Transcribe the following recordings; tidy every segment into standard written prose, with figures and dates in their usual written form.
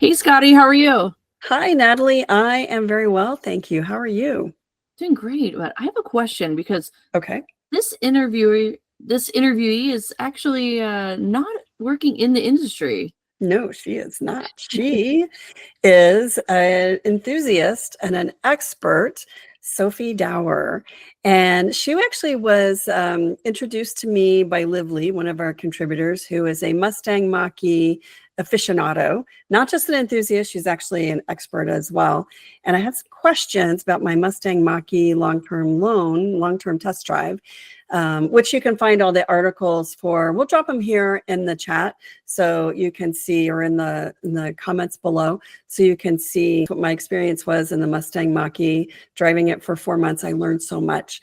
Hey Scotty, how are you? Hi, Natalie. I am very well, thank you. How are you? Doing great, but I have a question because Okay. this interviewee is actually not working in the industry. No, she is not. She is an enthusiast and an expert, Sophie Dower. And she actually was introduced to me by Lively, one of our contributors, who is a Mustang Mach-E aficionado, not just an enthusiast, she's actually an expert as well. And I had some questions about my Mustang Mach-E long-term test drive, which you can find all the articles for. We'll drop them here in the chat so you can see, or in the comments below, so you can see what my experience was in the Mustang Mach-E. Driving it for 4 months, I learned so much.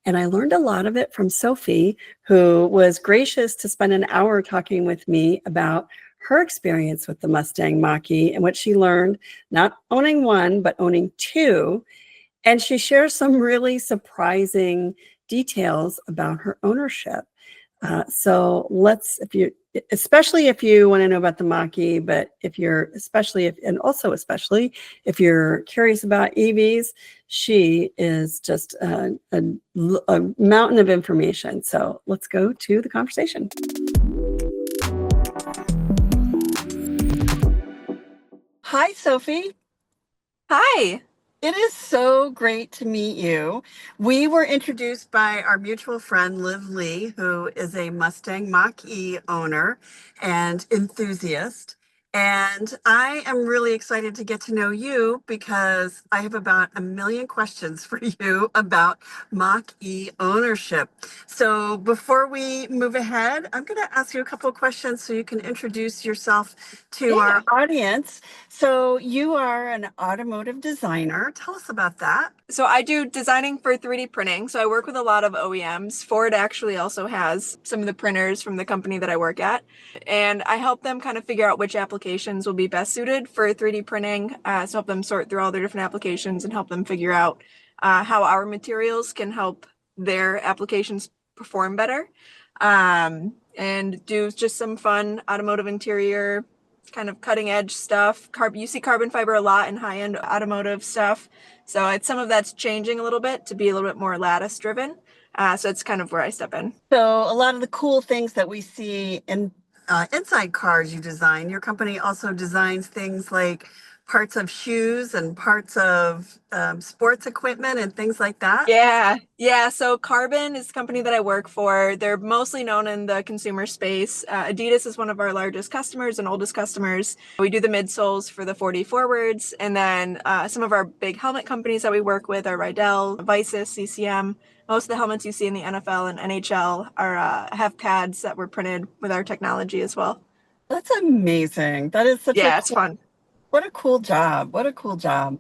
And I learned a lot of it from Sophie, who was gracious to spend an hour talking with me about her experience with the Mustang Mach-E and what she learned, not owning one, but owning two. And she shares some really surprising details about her ownership. So let's, especially if you want to know about the Mach-E, but if you're, especially if you're curious about EVs, she is just a mountain of information. So let's go to the conversation. Hi, Sophie. Hi. It is so great to meet you. We were introduced by our mutual friend, Liv Lee, who is a Mustang Mach-E owner and enthusiast. And I am really excited to get to know you because I have about a million questions for you about Mach-E ownership. So before we move ahead, I'm going to ask you a couple of questions so you can introduce yourself to our audience. So you are an automotive designer. Tell us about that. So I do designing for 3D printing. So I work with a lot of OEMs. Ford actually also has some of the printers from the company that I work at. And I help them kind of figure out which applications will be best suited for 3D printing. So help them sort through all their different applications and help them figure out how our materials can help their applications perform better. And do just some fun automotive interior kind of cutting edge stuff. You see carbon fiber a lot in high end automotive stuff. So it's some of that's changing a little bit to be a little bit more lattice driven. So it's kind of where I step in. So a lot of the cool things that we see in inside cars you design, your company also designs things like parts of shoes and parts of sports equipment and things like that. Yeah. So Carbon is the company that I work for. They're mostly known in the consumer space. Adidas is one of our largest customers and oldest customers. We do the midsoles for the 40 forwards. And then some of our big helmet companies that we work with are Rydell, Visus, CCM. Most of the helmets you see in the NFL and NHL have pads that were printed with our technology as well. That's amazing. That is such Yeah, it's fun. What a cool job. What a cool job.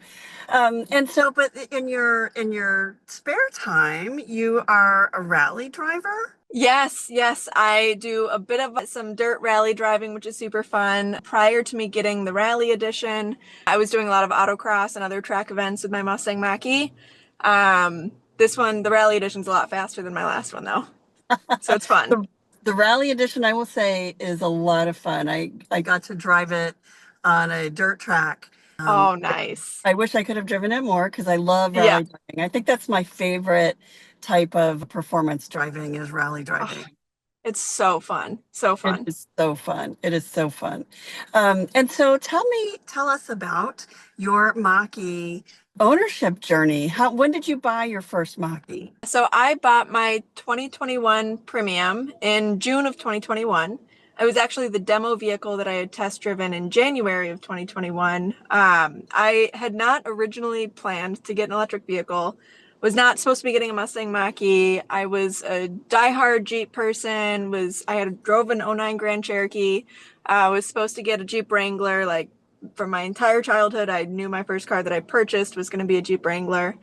And so, but in your spare time, you are a rally driver? Yes, I do a bit of some dirt rally driving, which is super fun. Prior to me getting the rally edition, I was doing a lot of autocross and other track events with my Mustang Mach-E. This one, the rally edition, is a lot faster than my last one, though. So it's fun. The rally edition, I will say, is a lot of fun. I got to drive it on a dirt track. Oh, nice. I wish I could have driven it more because I love rally driving. I think that's my favorite type of performance driving is rally driving. Oh, it's so fun. So fun. It is so fun. It is so fun. And so tell us about your Mach-E ownership journey. When did you buy your first Mach-E? So I bought my 2021 Premium in June of 2021. It was actually the demo vehicle that I had test driven in January of 2021. I had not originally planned to get an electric vehicle, was not supposed to be getting a Mustang Mach-E. I was a diehard Jeep person, drove an '09 Grand Cherokee. I was supposed to get a Jeep Wrangler. Like for my entire childhood, I knew my first car that I purchased was going to be a Jeep Wrangler.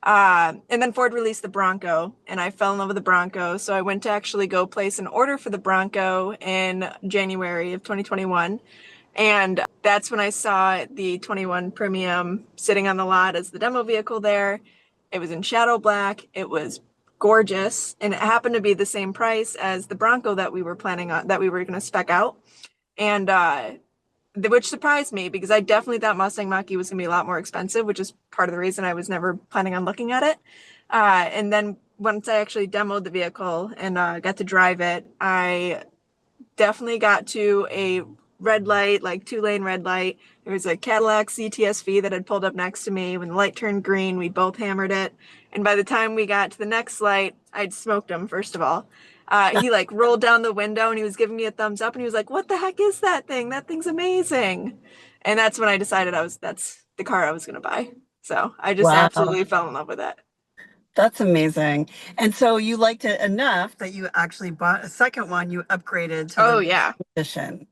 And then Ford released the Bronco, and I fell in love with the Bronco. So I went to actually go place an order for the Bronco in January of 2021. And that's when I saw the 21 Premium sitting on the lot as the demo vehicle there. It was in shadow black. It was gorgeous. And it happened to be the same price as the Bronco that we were planning on, that we were going to spec out. And which surprised me because I definitely thought Mustang Mach-E was going to be a lot more expensive, which is part of the reason I was never planning on looking at it. And then once I actually demoed the vehicle and got to drive it, I definitely got to a red light, like 2-lane red light. There was a Cadillac CTSV that had pulled up next to me. When the light turned green, we both hammered it. And by the time we got to the next light, I'd smoked him, first of all. He like rolled down the window and he was giving me a thumbs up and he was like, "What the heck is that thing? That thing's amazing." And that's when I decided that's the car I was going to buy. So I just Wow. absolutely fell in love with it. That's amazing. And so you liked it enough that you actually bought a second one. You upgraded to Oh, the yeah. edition.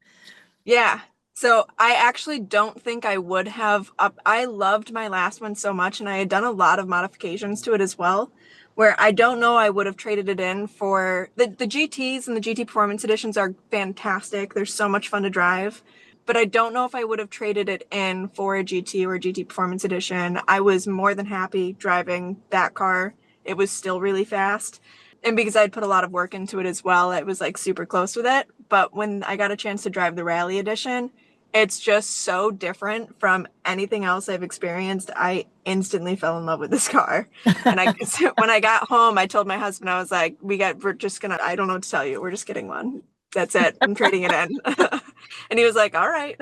Yeah. So I actually don't think I would have I loved my last one so much and I had done a lot of modifications to it as well, where I don't know I would have traded it in for the GTs, and the GT Performance Editions are fantastic. They're so much fun to drive. But I don't know if I would have traded it in for a GT or a GT Performance Edition. I was more than happy driving that car. It was still really fast. And because I'd put a lot of work into it as well, it was like super close with it. But when I got a chance to drive the Rally Edition, it's just so different from anything else I've experienced. I instantly fell in love with this car. And when I got home, I told my husband, I was like, we're just gonna, I don't know what to tell you. We're just getting one. That's it. I'm trading it in. And he was like, all right.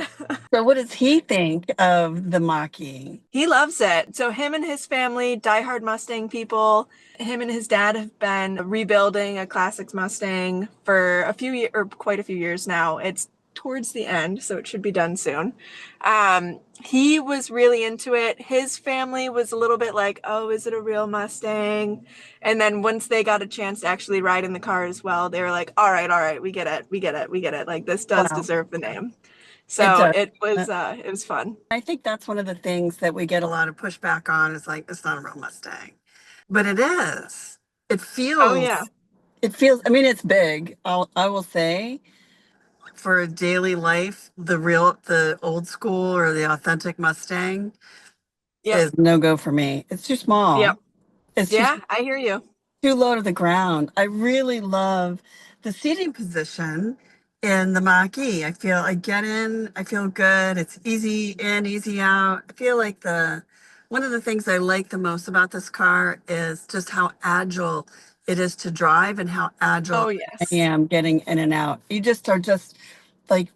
So what does he think of the Mach-E? He loves it. So him and his family, diehard Mustang people. Him and his dad have been rebuilding a classics Mustang for a few years, or quite a few years now. It's towards the end, so it should be done soon. He was really into it. His family was a little bit like, "Oh, is it a real Mustang?" And then once they got a chance to actually ride in the car as well, they were like, all right, we get it, we get it, we get it. Like, this does Wow. deserve the name. It So does. it was fun. I think that's one of the things that we get a lot of pushback on is like, it's not a real Mustang. But it is. It Oh yeah. feels, I mean, it's big. I will say for daily life, the old school or the authentic Mustang Yep. is no go for me. It's too small. Yep. It's Yeah, I hear you. too low to the ground. I really love the seating position in the Mach-E. I get in, I feel good. It's easy in, easy out. I feel like one of the things I like the most about this car is just how agile it is to drive and how agile Oh I yes. am getting in and out. You just are just like,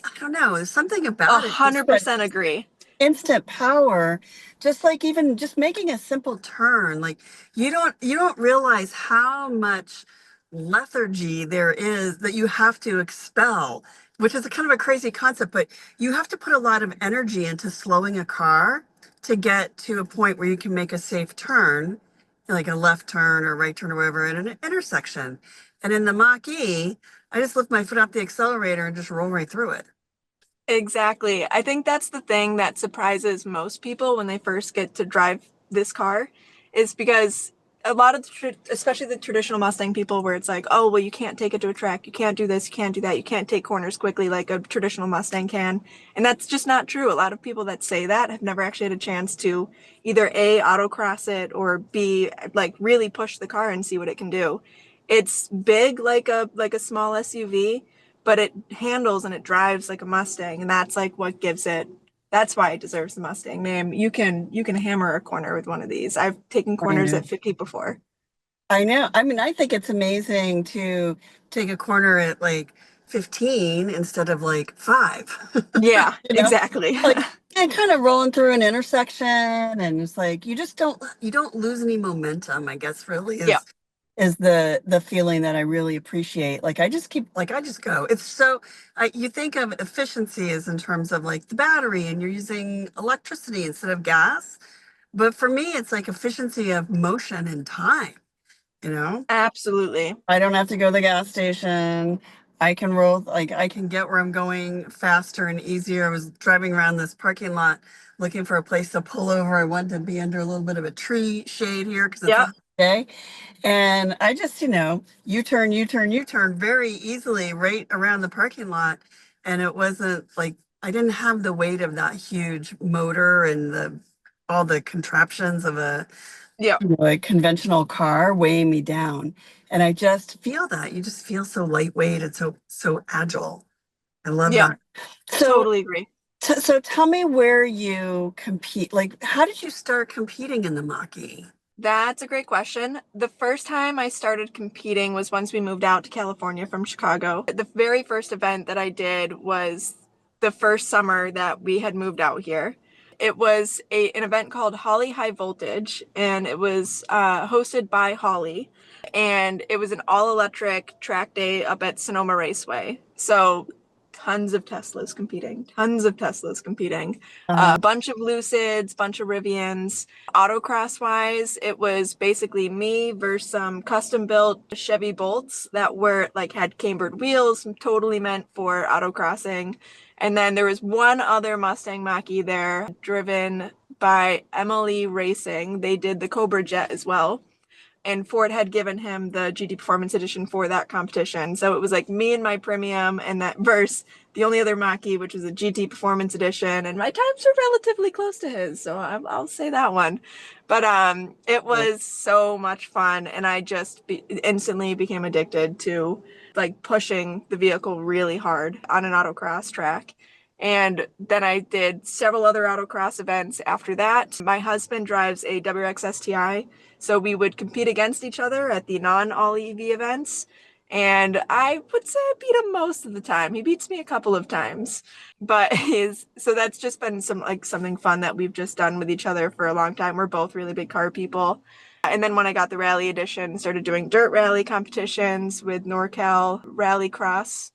I don't know, there's something about it. Just that 100% agree. instant power, just like even just making a simple turn, like you don't realize how much lethargy there is that you have to expel, which is a kind of a crazy concept, but you have to put a lot of energy into slowing a car to get to a point where you can make a safe turn, like a left turn or right turn or whatever at an intersection. And in the Mach-E, I just lift my foot off the accelerator and just roll right through it. Exactly. I think that's the thing that surprises most people when they first get to drive this car, is because a lot of, especially the traditional Mustang people, where it's like, "Oh, well, you can't take it to a track. You can't do this. You can't do that. You can't take corners quickly like a traditional Mustang can." And that's just not true. A lot of people that say that have never actually had a chance to either A, autocross it, or B, like really push the car and see what it can do. It's big like a small SUV, but it handles and it drives like a Mustang, and that's like what gives it, that's why it deserves the Mustang name. You can hammer a corner with one of these. I've taken I corners know. at 50 before. I know. I mean, I think it's amazing to take a corner at like 15 instead of like 5. Yeah, You know, exactly. like and kind of rolling through an intersection, and it's like you don't lose any momentum, I guess really Yeah. is the feeling that I really appreciate. Like I just go. It's so you think of efficiency as in terms of like the battery and you're using electricity instead of gas. But for me, it's like efficiency of motion and time, you know? Absolutely. I don't have to go to the gas station. I can roll, like I can get where I'm going faster and easier. I was driving around this parking lot looking for a place to pull over. I wanted to be under a little bit of a tree shade here because it's a Yep. hot day. And I just, U-turn, U-turn, U-turn very easily right around the parking lot. And it wasn't like I didn't have the weight of that huge motor and all the contraptions of Yep. a conventional car weighing me down. And I just feel that. You just feel so lightweight and so agile. I love Yep. that So, Totally agree. so tell me where you compete. Like, how did you start competing in the Mach-E? That's a great question. The first time I started competing was once we moved out to California from Chicago. The very first event that I did was the first summer that we had moved out here. It was an event called Holly High Voltage, and it was hosted by Holly. And it was an all-electric track day up at Sonoma Raceway. So tons of Teslas competing, Uh-huh. a bunch of Lucids, bunch of Rivians. Autocross wise, it was basically me versus some custom built Chevy Bolts that were like had cambered wheels, totally meant for autocrossing. And then there was one other Mustang Mach-E there, driven by MLE Racing. They did the Cobra Jet as well. And Ford had given him the GT Performance Edition for that competition. So it was like me and my premium and that verse, the only other Mach-E, which was a GT Performance Edition, and my times were relatively close to his, so I'll say that one. But it was so much fun, and I just instantly became addicted to like pushing the vehicle really hard on an autocross track. And then I did several other autocross events after that. My husband drives a WRX STI, so we would compete against each other at the non-all EV events. And I would say I beat him most of the time. He beats me a couple of times. But so that's just been something fun that we've just done with each other for a long time. We're both really big car people. And then when I got the rally edition, started doing dirt rally competitions with NorCal Rallycross.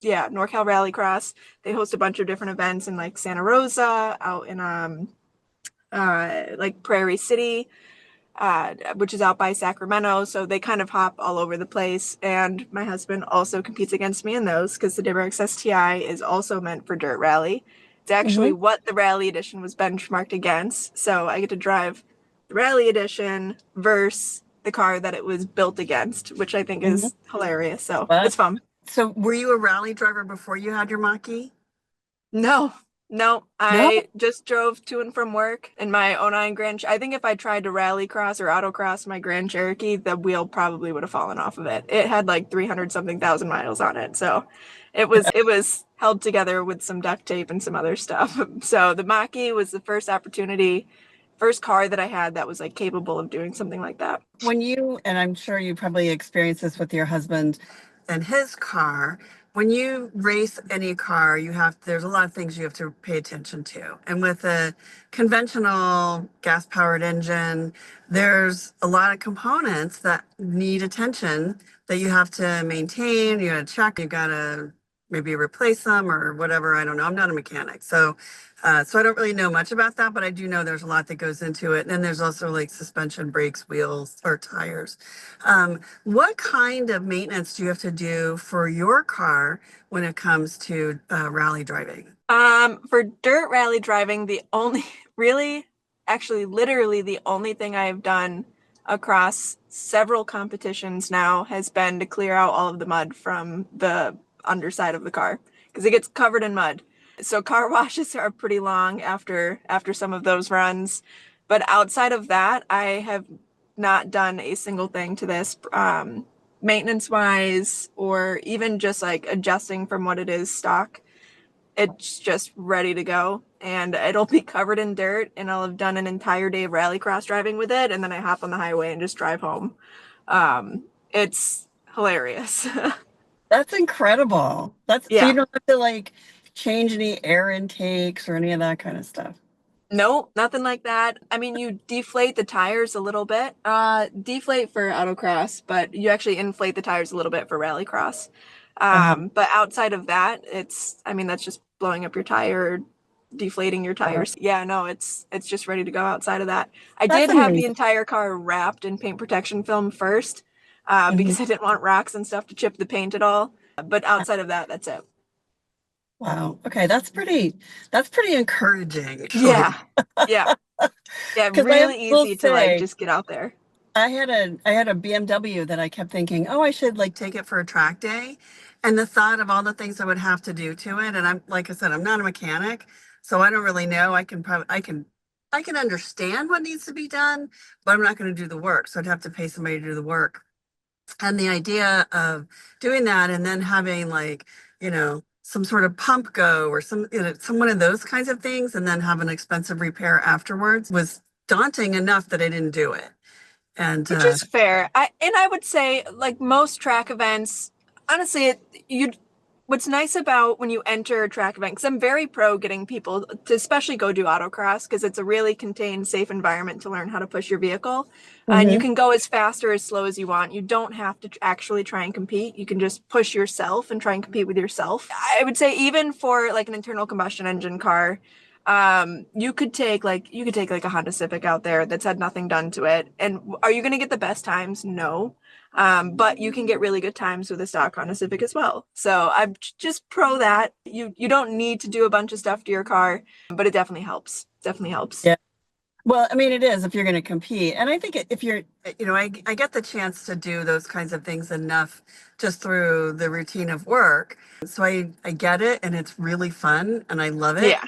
Yeah, NorCal Rallycross. They host a bunch of different events in like Santa Rosa, out in like Prairie City, which is out by Sacramento. So they kind of hop all over the place. And my husband also competes against me in those because the WRX STI is also meant for dirt rally. It's actually Mm-hmm. what the rally edition was benchmarked against. So I get to drive the rally edition versus the car that it was built against, which I think Mm-hmm. is hilarious. So What? it's fun. So, were you a rally driver before you had your Mach-E? No, no. No. I just drove to and from work in my '09 Grand. I think if I tried to rally cross or autocross my Grand Cherokee, the wheel probably would have fallen off of it. It had like 300 something thousand miles on it, so it was held together with some duct tape and some other stuff. So the Mach-E was the first opportunity, first car that I had that was like capable of doing something like that. When you, and I'm sure you probably experienced this with your husband and his car, when you race any car, there's a lot of things you have to pay attention to. And with a conventional gas powered engine, there's a lot of components that need attention that you have to maintain, you got to check, you got to maybe replace them or whatever. I don't know. I'm not a mechanic. So I don't really know much about that, but I do know there's a lot that goes into it. And then there's also like suspension, brakes, wheels, or tires. What kind of maintenance do you have to do for your car when it comes to rally driving? For dirt rally driving, the only really, actually, literally the only thing I've done across several competitions now has been to clear out all of the mud from the underside of the car because it gets covered in mud. So car washes are pretty long after some of those runs. But outside of that, I have not done a single thing to this, maintenance wise, or even just like adjusting from what it is stock. It's just ready to go, and it'll be covered in dirt, and I'll have done an entire day of rallycross driving with it, and then I hop on the highway and just drive home. It's hilarious. That's incredible. So you Yeah. don't have to like change any air intakes or any of that kind of stuff. No, nothing like that. I mean, you deflate the tires a little bit. Deflate for autocross, but you actually inflate the tires a little bit for rallycross. Uh-huh. But outside of that, I mean, that's just blowing up your tire, deflating your Uh-huh. tires. Yeah, no, it's just ready to go outside of that. I That's did have the amazing. entire car wrapped in paint protection film first, Mhm. because I didn't want rocks and stuff to chip the paint at all. But outside of that, that's it. Wow. Okay, that's pretty encouraging, actually. Yeah. Yeah. Yeah, Because I really will easy to like say, just get out there. I had a BMW that I kept thinking, oh, I should like take it for a track day. And the thought of all the things I would have to do to it, and I'm like I said, I'm not a mechanic, so I don't really know. I can understand what needs to be done, but I'm not going to do the work. So I'd have to pay somebody to do the work. And the idea of doing that and then having like, some sort of pump go or some one of those kinds of things, and then have an expensive repair afterwards was daunting enough that I didn't do it. And Which is fair. I would say, like most track events, honestly, what's nice about when you enter a track event, because I'm very pro getting people to especially go do autocross, because it's a really contained, safe environment to learn how to push your vehicle. And you can go as fast or as slow as you want. You don't have to actually try and compete. You can just push yourself and try and compete with yourself. I would say even for like an internal combustion engine car, you could take like a Honda Civic out there that's had nothing done to it. And are you going to get the best times? No. But you can get really good times with a stock Honda Civic as well. So I'm just pro that. You don't need to do a bunch of stuff to your car, but it definitely helps. Definitely helps. Yeah. Well, I mean, it is if you're going to compete. And I think if you're, I get the chance to do those kinds of things enough just through the routine of work. So I get it, and it's really fun, and I love it. Yeah.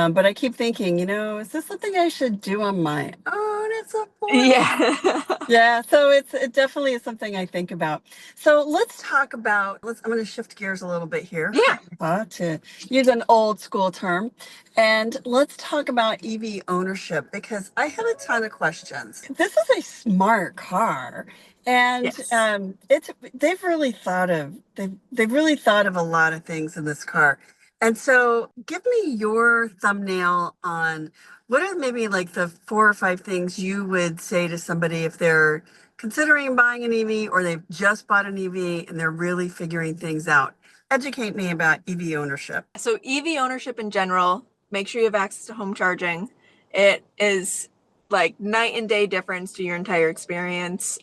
But I keep thinking, is this something I should do on my own at some point? Yeah. Yeah, so it definitely is something I think about. So let's talk about, I'm going to shift gears a little bit here. Yeah. To use an old school term. And let's talk about EV ownership, because I have a ton of questions. This is a smart car. And Yes. they've really thought of a lot of things in this car. And so give me your thumbnail on what are maybe like the 4 or 5 things you would say to somebody if they're considering buying an EV, or they've just bought an EV and they're really figuring things out. Educate me about EV ownership. So EV ownership in general, make sure you have access to home charging. It is like night and day difference to your entire experience.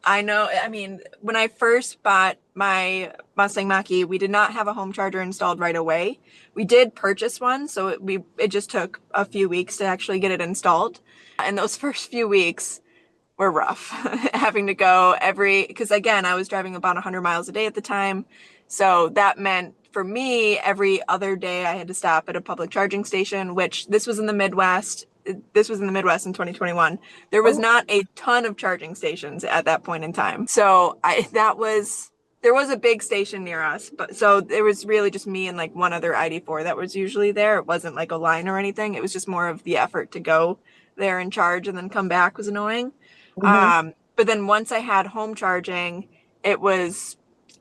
I know, I mean, when I first bought my Mustang Mach-E, we did not have a home charger installed right away. We did purchase one, so it just took a few weeks to actually get it installed. And those first few weeks were rough, having to go because again, I was driving about 100 miles a day at the time. So that meant for me, every other day I had to stop at a public charging station, which this was in the Midwest. This was in the Midwest in 2021. There was not a ton of charging stations at that point in time. So there was a big station near us, but so it was really just me and like one other ID4 that was usually there. It wasn't like a line or anything. It was just more of the effort to go there and charge and then come back was annoying. But then once I had home charging, it was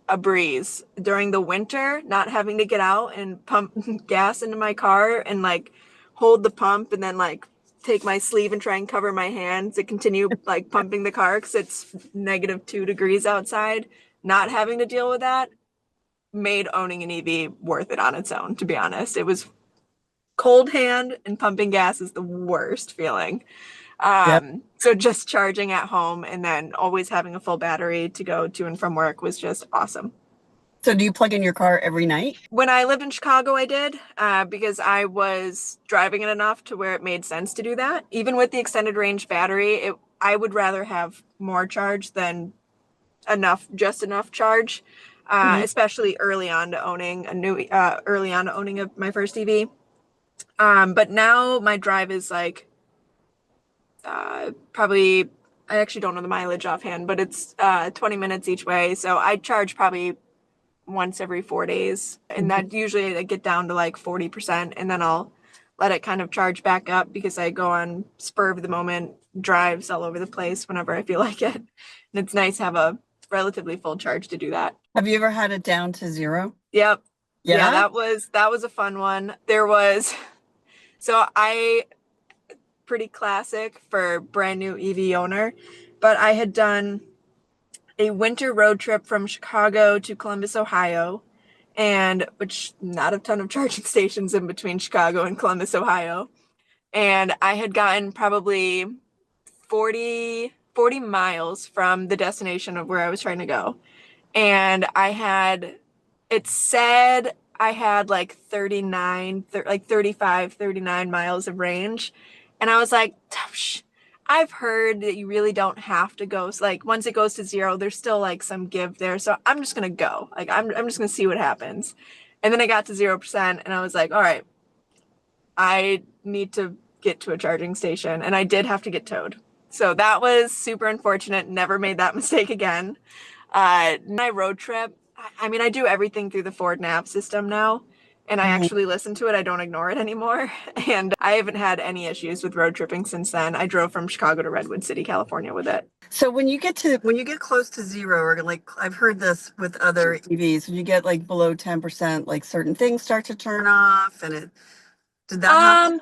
a breeze. During the winter, not having to get out and pump gas into my car and like hold the pump and then like take my sleeve and try and cover my hands to continue like pumping the car because it's -2 degrees outside. Not having to deal with that made owning an EV worth it on its own, to be honest. It was cold hand, and pumping gas is the worst feeling. So just charging at home and then always having a full battery to go to and from work was just awesome. So do you plug in your car every night? When I lived in Chicago, I did, because I was driving it enough to where it made sense to do that. Even with the extended range battery, I would rather have more charge than just enough charge, especially early on to owning my first EV. But now my drive is like probably, I actually don't know the mileage offhand, but it's 20 minutes each way. So I charge probably once every 4 days. And that usually I get down to like 40%, and then I'll let it kind of charge back up because I go on spur of the moment drives all over the place whenever I feel like it. And it's nice to have a relatively full charge to do that. Have you ever had it down to 0? Yep. Yeah, that was a fun one. Pretty classic for brand new EV owner, but I had done a winter road trip from Chicago to Columbus, Ohio, and which not a ton of charging stations in between Chicago and Columbus, Ohio. And I had gotten probably 40 miles from the destination of where I was trying to go. And it said I had like 35, 39 miles of range. And I was like, I've heard that you really don't have to go. So like once it goes to 0, there's still like some give there. So I'm just going to go. Like I'm just going to see what happens. And then I got to 0% and I was like, all right, I need to get to a charging station. And I did have to get towed. So that was super unfortunate. Never made that mistake again. My road trip, I mean, I do everything through the Ford nav system now, and I Mhm. actually listen to it. I don't ignore it anymore. And I haven't had any issues with road tripping since then. I drove from Chicago to Redwood City, California with it. So when you get close to zero, or like I've heard this with other EVs, when you get like below 10%, like certain things start to turn off, and did that happen?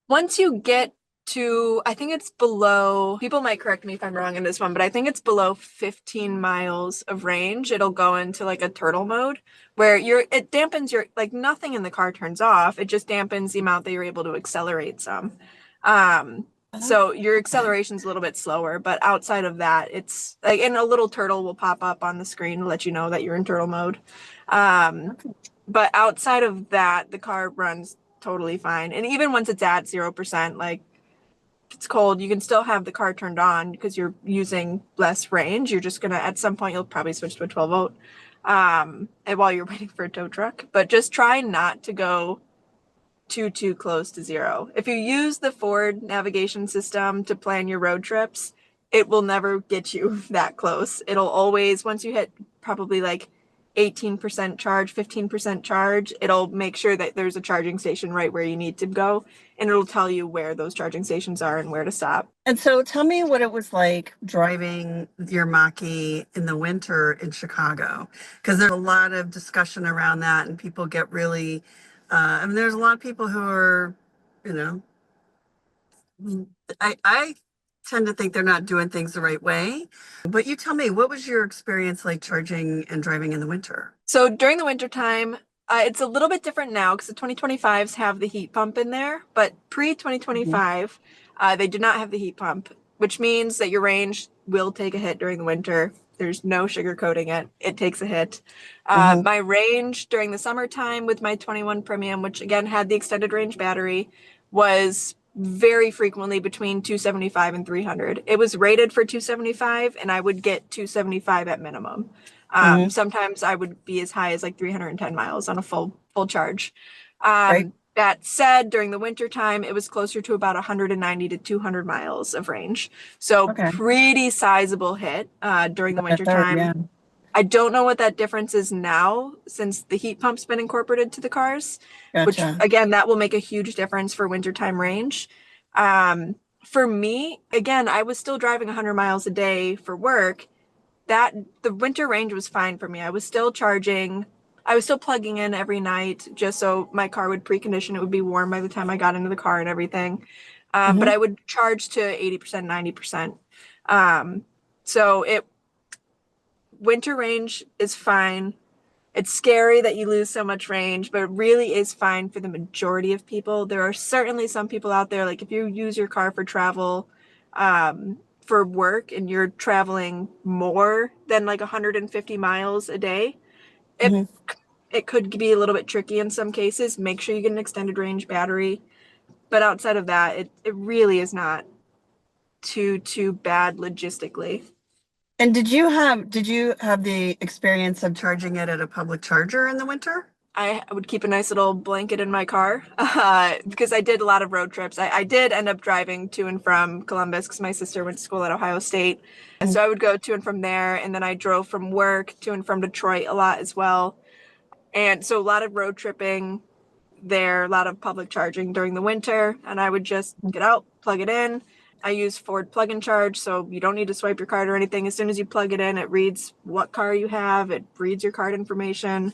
Once you get to, I think it's below, people might correct me if I'm wrong in this one, but I think it's below 15 miles of range. It'll go into like a turtle mode where it dampens like nothing in the car turns off. It just dampens the amount that you're able to accelerate some. So your acceleration's a little bit slower, but outside of that, it's like, and a little turtle will pop up on the screen to let you know that you're in turtle mode. But outside of that, the car runs totally fine. And even once it's at 0%, like if it's cold, you can still have the car turned on because you're using less range. You're just gonna, at some point, you'll probably switch to a 12 volt and while you're waiting for a tow truck. But just try not to go too close to zero. If you use the Ford navigation system to plan your road trips, it will never get you that close. It'll always, once you hit probably like 18% charge, 15% charge, it'll make sure that there's a charging station right where you need to go, and it'll tell you where those charging stations are and where to stop. And so tell me what it was like driving your Mach-E in the winter in Chicago, because there's a lot of discussion around that, and people get really, I mean, there's a lot of people who are, you know, I tend to think they're not doing things the right way. But you tell me, what was your experience like charging and driving in the winter? So during the winter time, it's a little bit different now because the 2025s have the heat pump in there, but pre-2025, they did not have the heat pump, which means that your range will take a hit during the winter. There's no sugarcoating it. It takes a hit. Mhm. My range during the summertime with my 21 Premium, which again had the extended range battery, was very frequently between 275 and 300. It was rated for 275, and I would get 275 at minimum. Mhm. Sometimes I would be as high as like 310 miles on a full charge. Right. That said, during the winter time, it was closer to about 190 to 200 miles of range. So Okay. pretty sizable hit during the About a winter third, time. yeah. I don't know what that difference is now since the heat pump's been incorporated to the cars, which Gotcha. again, that will make a huge difference for wintertime range. For me, again, I was still driving 100 miles a day for work. That the winter range was fine for me. I was still charging. I was still plugging in every night just so my car would precondition. It would be warm by the time I got into the car and everything. But Mhm. I would charge to 80%, 90%. So winter range is fine. It's scary that you lose so much range, but it really is fine for the majority of people. There are certainly some people out there, like if you use your car for travel, for work, and you're traveling more than like 150 miles a day, it Mhm. it could be a little bit tricky in some cases. Make sure you get an extended range battery. But outside of that, it really is not too bad logistically. And did you have the experience of charging it at a public charger in the winter? I would keep a nice little blanket in my car because I did a lot of road trips. I did end up driving to and from Columbus because my sister went to school at Ohio State. And Mhm. so I would go to and from there. And then I drove from work to and from Detroit a lot as well. And so a lot of road tripping there, a lot of public charging during the winter. And I would just get out, plug it in. I use Ford Plug and Charge, so you don't need to swipe your card or anything. As soon as you plug it in, it reads what car you have, it reads your card information.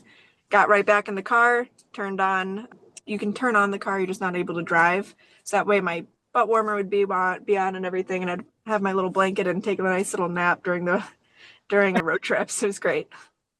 Got right back in the car, turned on. You can turn on the car, you're just not able to drive. So that way my butt warmer would be on and everything, and I'd have my little blanket and take a nice little nap during a road trip. So it was great.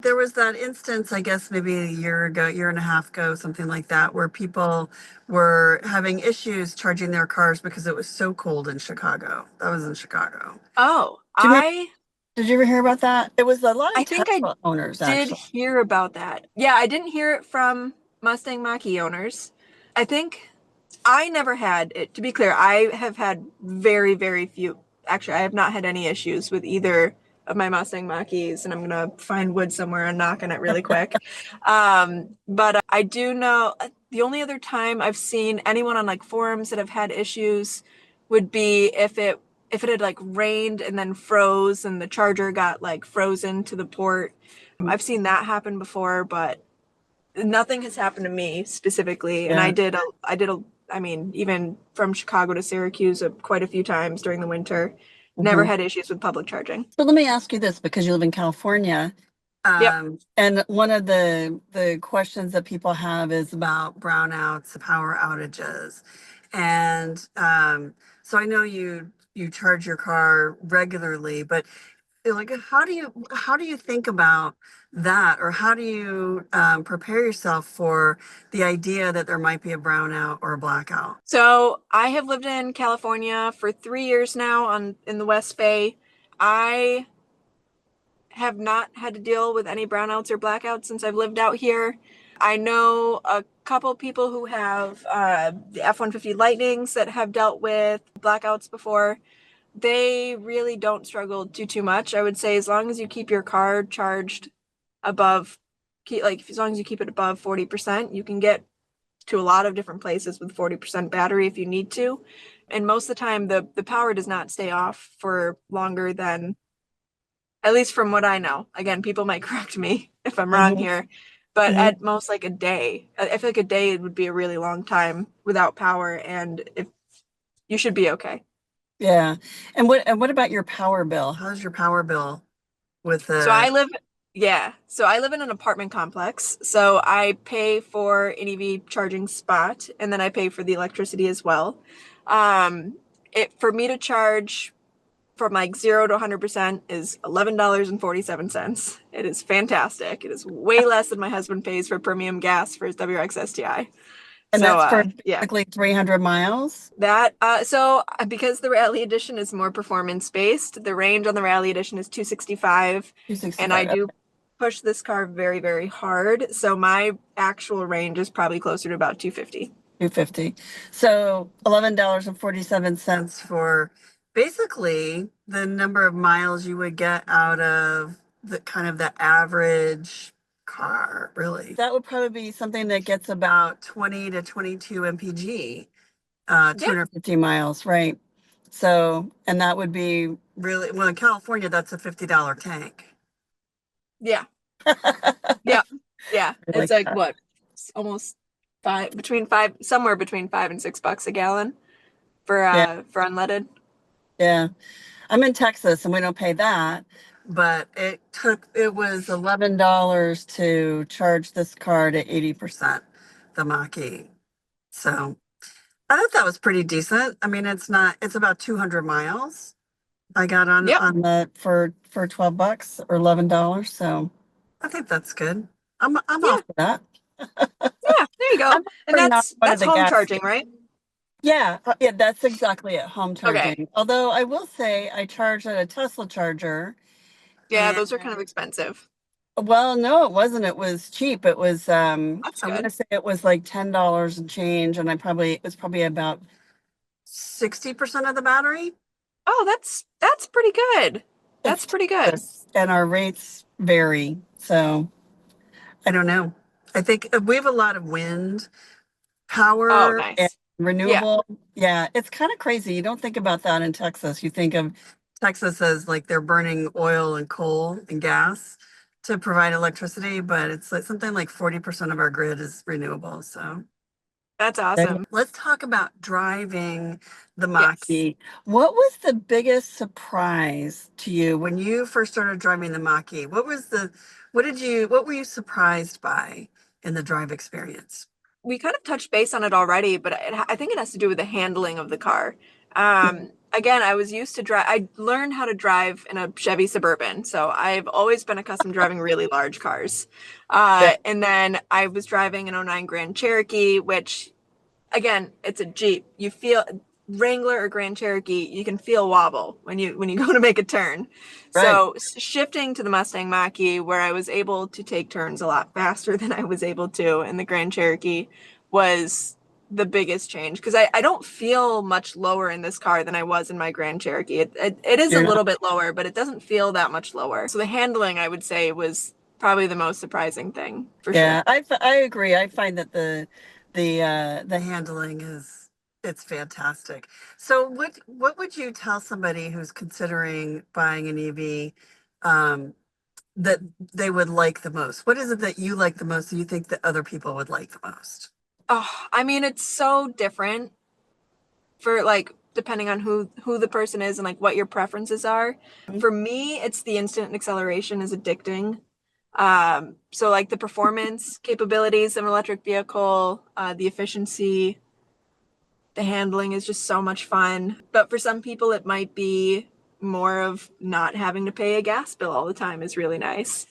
There was that instance, I guess maybe a year ago, year and a half ago, something like that, where people were having issues charging their cars because it was so cold in Chicago. That was in Chicago. Oh, Do you remember, did you ever hear about that? It was a lot I of think I Tesla owners, did actually. hear about that. Yeah, I didn't hear it from Mustang Mach-E owners. I think I never had it. To be clear, I have had very few. Actually, I have not had any issues with either of my Mustang Mach-E's, and I'm gonna find wood somewhere and knock on it really quick. But I do know the only other time I've seen anyone on like forums that have had issues would be if if it had like rained and then froze and the charger got like frozen to the port. I've seen that happen before, but nothing has happened to me specifically. And Yeah. I mean, even from Chicago to Syracuse quite a few times during the winter, never Mhm. had issues with public charging. So let me ask you this, because you live in California. Yep. And one of the questions that people have is about brownouts, power outages. And so I know you charge your car regularly, but like how do you think about that, or how do you prepare yourself for the idea that there might be a brownout or a blackout? So I have lived in California for 3 years now in the West Bay. I have not had to deal with any brownouts or blackouts since I've lived out here. I know a couple people who have the F-150 Lightnings that have dealt with blackouts before. They really don't struggle too much. I would say as long as you keep your car charged above, like as long as you keep it above 40%, you can get to a lot of different places with 40% battery if you need to. And most of the time, the power does not stay off for longer than, at least from what I know. Again, people might correct me if I'm wrong Mhm. here, but Mhm. at most like a day. I feel like a day would be a really long time without power, and if you should be okay. Yeah. And what about your power bill? How's your power bill with So the I live, yeah. So I live in an apartment complex. So I pay for an EV charging spot, and then I pay for the electricity as well. It for me to charge from like 0 to 100% is $11.47. It is fantastic. It is way less than my husband pays for premium gas for his WRX STI. and So that's for yeah. basically 300 miles? Because the Rally Edition is more performance based, the range on the Rally Edition is 265, and I 265. do push this car very, very hard. So my actual range is probably closer to about 250. 250. So $11.47 for basically the number of miles you would get out of the kind of the average car, really. That would probably be something that gets about 20 to 22 mpg, Yeah, 250 miles, right? So, and that would be really, well, in California, that's a $50 tank. yeah, yeah, yeah. I It's like like that. what? It's almost five, somewhere between $5 and $6 a gallon Yeah, for unleaded. yeah. I'm in Texas and we don't pay that, but it was $11 to charge this car to 80%, the Mach-E. So I thought that was pretty decent. I mean, it's about 200 miles. I got on Yep. on the for $12 or $11. So I think that's good. I'm Yeah. off for that. Yeah. There you go. I'm And probably not one of that's the home gas. charging, right? Yeah, yeah, that's exactly it. Home Okay. charging. Although I will say I charged at a Tesla charger. Yeah, those are kind of expensive. Well, no, it wasn't. It was cheap. It was That's I want to good. say it was like $10 and change, and it was probably about 60% of the battery. Oh, that's pretty good. That's It's pretty good. Texas, and our rates vary. So I don't know. I think we have a lot of wind Oh, power and nice. Yeah. renewable. Yeah, it's kind of crazy. You don't think about that in Texas. You think of Texas as like they're burning oil and coal and gas to provide electricity, but it's like something like 40% of our grid is renewable. So That's okay, awesome. let's talk about driving the Yes. Mach-E. What was the biggest surprise to you when you first started driving the Mach-E? What were you surprised by in the drive experience? We kind of touched base on it already, but I think it has to do with the handling of the car. Again, I was used to drive. I learned how to drive in a Chevy Suburban, so I've always been accustomed to driving really large cars. Yeah, And then I was driving an '09 Grand Cherokee, which again, it's a Jeep. You feel Wrangler or Grand Cherokee, you can feel wobble when you go to make a turn. right. So shifting to the Mustang Mach-E, where I was able to take turns a lot faster than I was able to in the Grand Cherokee, was the biggest change because I don't feel much lower in this car than I was in my Grand Cherokee. It is a You're not, little bit lower, but it doesn't feel that much lower. So the handling, I would say, was probably the most surprising thing for sure. yeah, I agree. I find that the handling is It's fantastic. So what would you tell somebody who's considering buying an EV that they would like the most? What is it that you like the most that you think that other people would like the most? Oh, I mean, it's so different for like depending on who the person is and like what your preferences are. For me, it's the instant acceleration is addicting. So like the performance capabilities of an electric vehicle, the efficiency, the handling is just so much fun. But for some people, it might be more of not having to pay a gas bill all the time is really nice.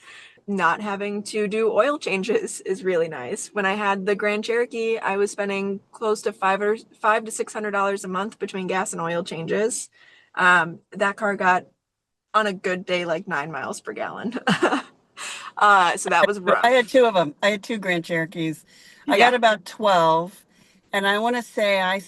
Not having to do oil changes is really nice. When I had the Grand Cherokee, I was spending close to five to $600 a month between gas and oil changes. That car got on a good day like 9 miles per gallon. So that was I had rough. two of them. I had two Grand Cherokees. I got Yeah. about 12, and I want to say I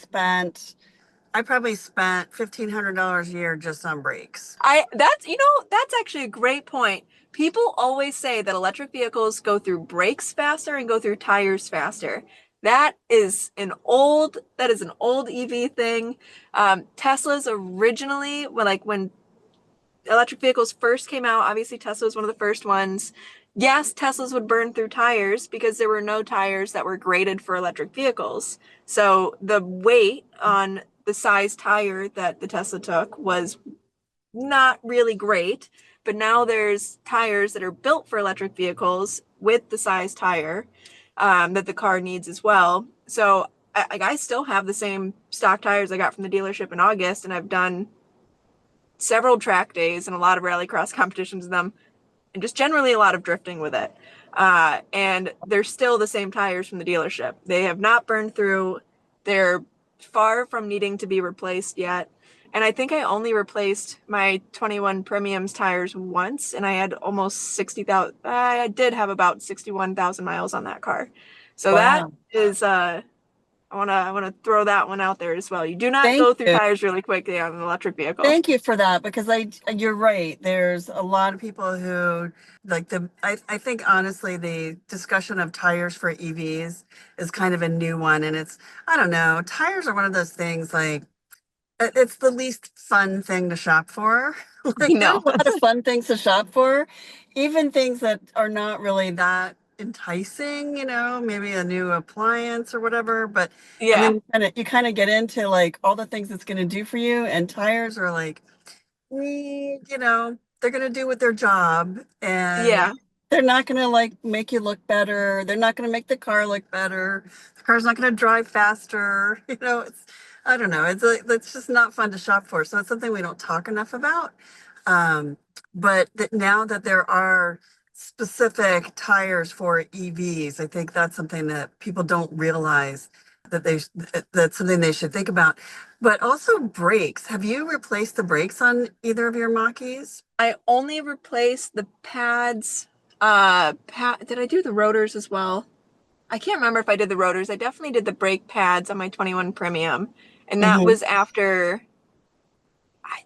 probably spent $1,500 a year just on brakes. That's actually a great point. People always say that electric vehicles go through brakes faster and go through tires faster. That is an old EV thing. Teslas originally, when electric vehicles first came out, obviously Tesla was one of the first ones. Yes, Teslas would burn through tires because there were no tires that were graded for electric vehicles. So the weight on the size tire that the Tesla took was not really great, but now there's tires that are built for electric vehicles with the size tire that the car needs as well. So I still have the same stock tires I got from the dealership in August, and I've done several track days and a lot of rallycross competitions with them, and just generally a lot of drifting with it. And they're still the same tires from the dealership. They have not burned through. They're far from needing to be replaced yet. And I think I only replaced my 21 Premium's tires once, and I had almost 60,000. I did have about 61,000 miles on that car. So that Wow. is I wanna throw that one out there as well. You do not Thank go through you. tires really quickly on an electric vehicle. Thank you for that because you're right. There's a lot of people who I think honestly, the discussion of tires for EVs is kind of a new one. And I don't know, tires are one of those things like, it's the least fun thing to shop for. I Like there's know. a lot of fun things to shop for, even things that are not really that enticing, maybe a new appliance or whatever. And Yeah. then you kind of get into like all the things it's going to do for you, and tires are like, they're going to do with their job, and Yeah. they're not going to like make you look better. They're not going to make the car look better. The car's not going to drive faster. I don't know. It's just not fun to shop for. So it's something we don't talk enough about. Um, but now that there are specific tires for EVs, I think that's something that people don't realize that's something they should think about. But also brakes. Have you replaced the brakes on either of your Mach-E's? I only replaced the pads. Did I do the rotors as well? I can't remember if I did the rotors. I definitely did the brake pads on my 21 Premium. And that Hmm. was after,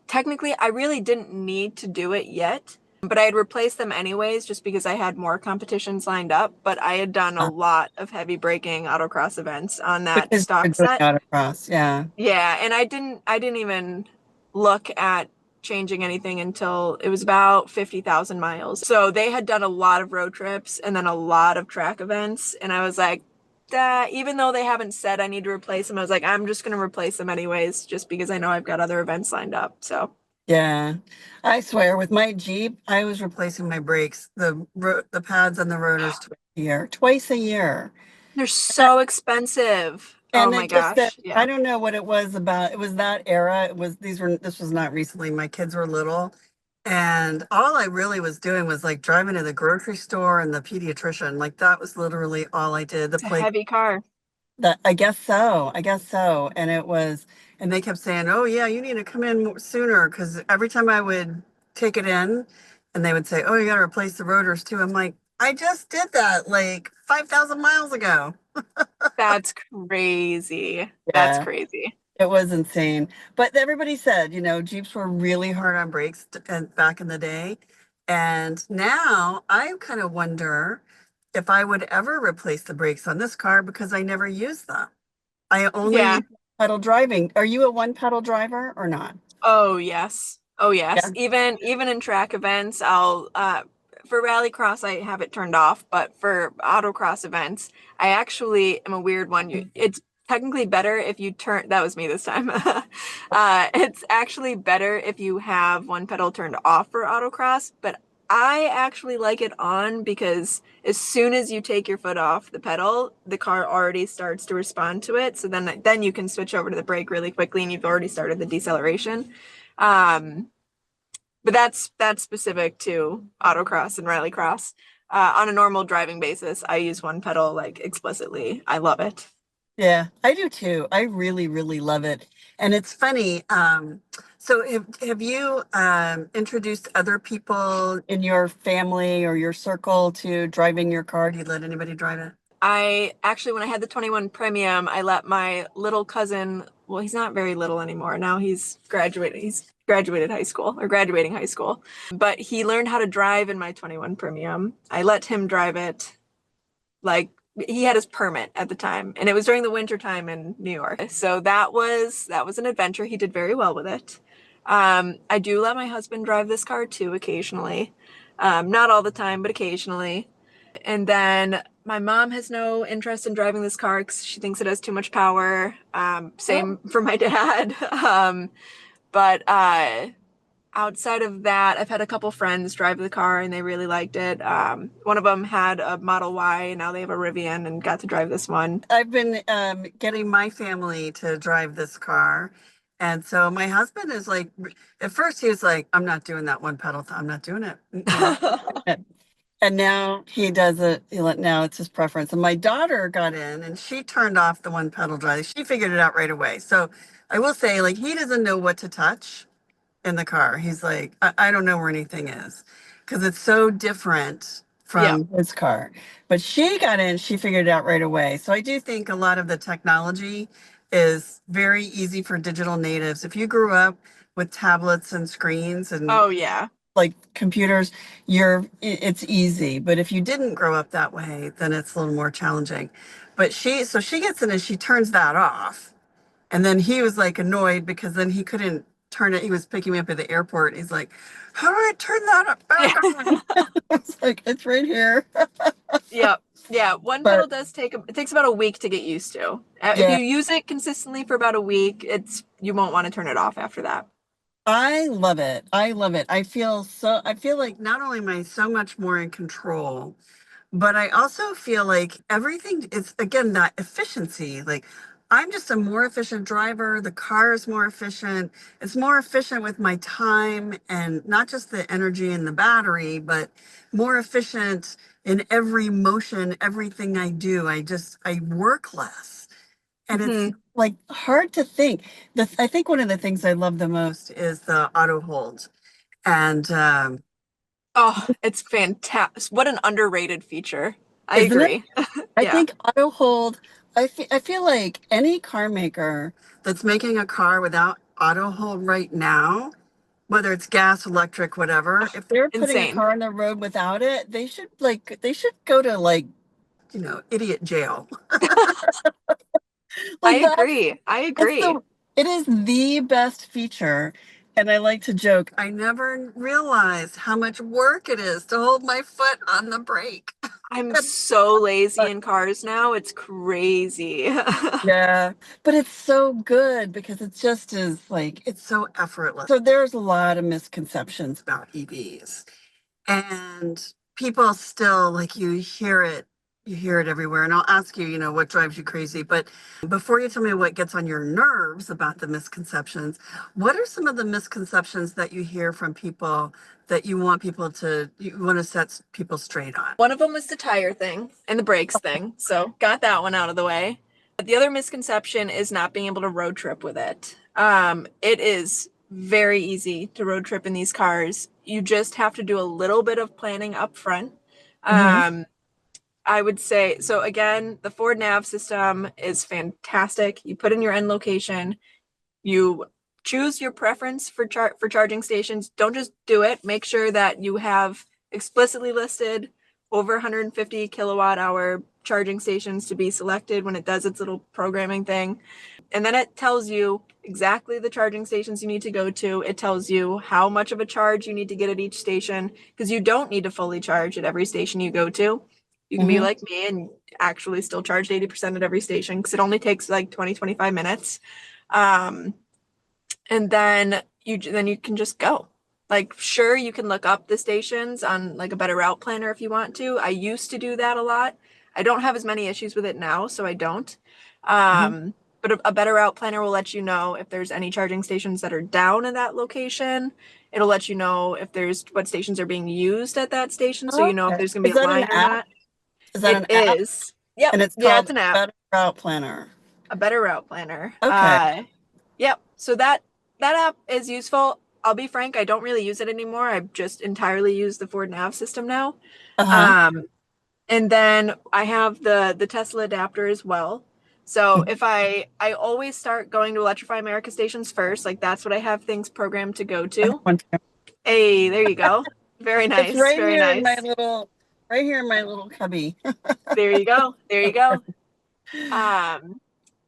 technically, I really didn't need to do it yet, but I had replaced them anyways just because I had more competitions lined up. But I had done a lot of heavy braking autocross events on that Because you're stock doing set. autocross, yeah. Yeah, and I didn't even look at changing anything until it was about 50,000 miles. So they had done a lot of road trips and then a lot of track events, and I was like, even though they haven't said I need to replace them, I was like, I'm just gonna replace them anyways, just because I know I've got other events lined up. So Yeah, I swear, with my Jeep, I was replacing my brakes, the pads and the rotors twice a year. they're so expensive. Oh And my it just that gosh. Yeah. I don't know what it was about. It was that era. This was not recently. My kids were little. And all I really was doing was like driving to the grocery store and the pediatrician. Like that was literally all I did. The It's a play heavy car. that I guess so. I guess so. And they kept saying, "Oh yeah, you need to come in sooner." Because every time I would take it in, and they would say, "Oh, you got to replace the rotors too." I'm like, I just did that like 5,000 miles ago. That's crazy. That's Yeah. crazy. It was insane. But everybody said, Jeeps were really hard on brakes and back in the day. And now I kind of wonder if I would ever replace the brakes on this car because I never use them. I only Yeah. use pedal driving. Are you a one pedal driver or not? Oh yes. Oh yes. Yeah. Even in track events, I'll for rallycross I have it turned off, but for autocross events, I actually am a weird one. It's technically better if you turn, that was me this time. It's actually better if you have one pedal turned off for autocross, but I actually like it on because as soon as you take your foot off the pedal, the car already starts to respond to it. So then you can switch over to the brake really quickly and you've already started the deceleration. Um, but that's specific to autocross and rallycross. On a normal driving basis, I use one pedal like explicitly. I love it. Yeah, I do too. I really, really love it. And it's funny. So have you introduced other people in your family or your circle to driving your car? Do you let anybody drive it? I actually, when I had the 21 Premium, I let my little cousin, well, he's not very little anymore. Now he's graduated. He's graduated high school or graduating high school, but he learned how to drive in my 21 Premium. I let him drive it. Like he had his permit at the time, and it was during the winter time in New York. So that was an adventure. He did very well with it. I do let my husband drive this car too occasionally. Not all the time, but occasionally. And then my mom has no interest in driving this car because she thinks it has too much power. Same for my dad. But outside of that, I've had a couple friends drive the car and they really liked it. One of them had a Model Y and now they have a Rivian and got to drive this one. I've been getting my family to drive this car. And so my husband is like, at first he was like, I'm not doing that one pedal. I'm not doing it. And now he does it. Now it's his preference. And my daughter got in and she turned off the one pedal drive. She figured it out right away. So I will say, like, he doesn't know what to touch in the car. He's like, I don't know where anything is because it's so different Yeah. from his car. But she got in, she figured it out right away. So I do think a lot of the technology is very easy for digital natives. If you grew up with tablets and screens and Oh, yeah. like computers, it's easy. But if you didn't grow up that way, then it's a little more challenging. But she gets in and she turns that off. And then he was like annoyed because then he couldn't turn it. He was picking me up at the airport. He's like, how do I turn that up back Yeah. on? I was like, it's right here. Yeah. Yeah. One pedal But does it takes about a week to get used to. If yeah, you use it consistently for about a week, you won't want to turn it off after that. I love it. I love it. I feel like not only am I so much more in control, but I also feel like everything is, again, that efficiency. Like, I'm just a more efficient driver. The car is more efficient. It's more efficient with my time and not just the energy in the battery, but more efficient in every motion, everything I do. I work less. And it's Hmm. like hard to think. I think one of the things I love the most is the auto hold. And Oh, it's fantastic. What an underrated feature. I isn't it? agree. I Yeah. think auto hold, I feel like any car maker that's making a car without auto hold right now, whether it's gas, electric, whatever, if they're putting a Insane. car on the road without it, they should go to like, idiot jail. I Like agree. I it's agree. the it is the best feature. And I like to joke, I never realized how much work it is to hold my foot on the brake. I'm so lazy in cars now. It's crazy. Yeah, but it's so good because it just is like it's so effortless. So there's a lot of misconceptions about EVs. And people still like you hear it everywhere. And I'll ask you, what drives you crazy. But before you tell me what gets on your nerves about the misconceptions, what are some of the misconceptions that you hear from people that you want to set people straight on? One of them was the tire thing and the brakes thing. So got that one out of the way. But the other misconception is not being able to road trip with it. It is very easy to road trip in these cars. You just have to do a little bit of planning up front. Mhm. Um, I would say, so again, the Ford nav system is fantastic. You put in your end location, you choose your preference for charging stations. Don't just do it. Make sure that you have explicitly listed over 150 kilowatt hour charging stations to be selected when it does its little programming thing. And then it tells you exactly the charging stations you need to go to. It tells you how much of a charge you need to get at each station, because you don't need to fully charge at every station you go to. You can be like me and actually still charge 80% at every station, because it only takes like 20-25 minutes. And then you can just go. Like, sure, you can look up the stations on like a better route planner if you want to. I used to do that a lot. I don't have as many issues with it now, so I don't. But a better route planner will let you know if there's any charging stations that are down in that location. It'll let you know if there's what stations are being used at that station, so you know if there's going to Is be a that an line or app? not. Is that an It app? is. Yep. And it's Yeah, called it's an app. Better Route Planner. A better route planner. Okay. Yep. So that app is useful. I'll be frank, I don't really use it anymore. I just entirely use the Ford Nav system now. And then I have the Tesla adapter as well. So if I always start going to Electrify America stations first, like that's what I have things programmed to go to. Hey, there you go. Very nice. It's right very here nice. in my little cubby. There you go. There you go.